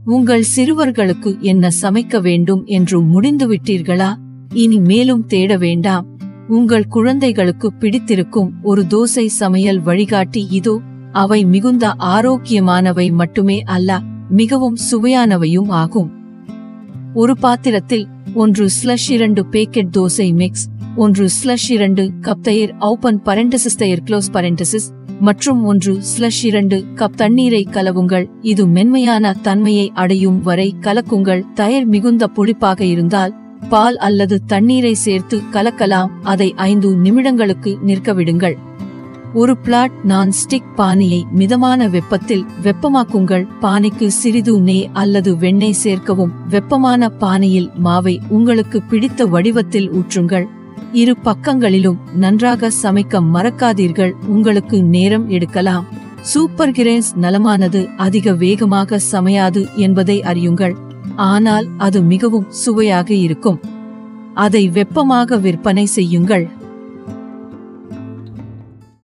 உங்கள் சிறுவர்களுக்கு என்ன சமைக்க வேண்டும் என்று முடிந்துவிட்டீர்களா? இனி மேலும் தேட வேண்டாம். உங்கள் குழந்தைகளுக்கு பிடித்திருக்கும் ஒரு தோசை சமையல் வழிகாட்டி இதோ. அவை மிகுந்த ஆரோக்கியமானவை மட்டுமே அல்ல, மிகவும் சுவையானவையும் ஆகும். ஒரு பாத்திரத்தில் 1/2 பேக்கெட் தோசை மிக்ஸ், 1/2 கப் தயிர் ஓபன் பரெண்டசிஸ் தயிர் க்ளோஸ் பரெண்டசிஸ் மற்றும் 1/2 கப் தண்ணீரை கலவுங்கள். இது மென்மையான தன்மையை அடையும் வரை கலக்குங்கள். தயிர் மிகுந்த புளிப்பாக இருந்தால் பால் அல்லது தண்ணீரை சேர்த்து கலக்கலாம். அதை 5 நிமிடங்களுக்கு நிற்க விடுங்கள். ஒரு பிளாட் நான் ஸ்டிக் பானையை மிதமான வெப்பத்தில் வெப்பமாக்குங்கள். பானைக்கு சிறிது நெய் அல்லது வெண்ணெய் சேர்க்கவும். வெப்பமான பானையில் மாவை உங்களுக்கு பிடித்த வடிவத்தில் ஊற்றுங்கள். இரு பக்கங்களிலும் நன்றாக சமைக்க மறக்காதீர்கள். உங்களுக்கு நேரம் எடுக்கலாம். சூப்பர் கிரெயின்ஸ் நலமானது அதிக வேகமாக சமையாது என்பதை அறியுங்கள். ஆனால் அது மிகவும் சுவையாக இருக்கும். அதை வெப்பமாக விற்பனை செய்யுங்கள்.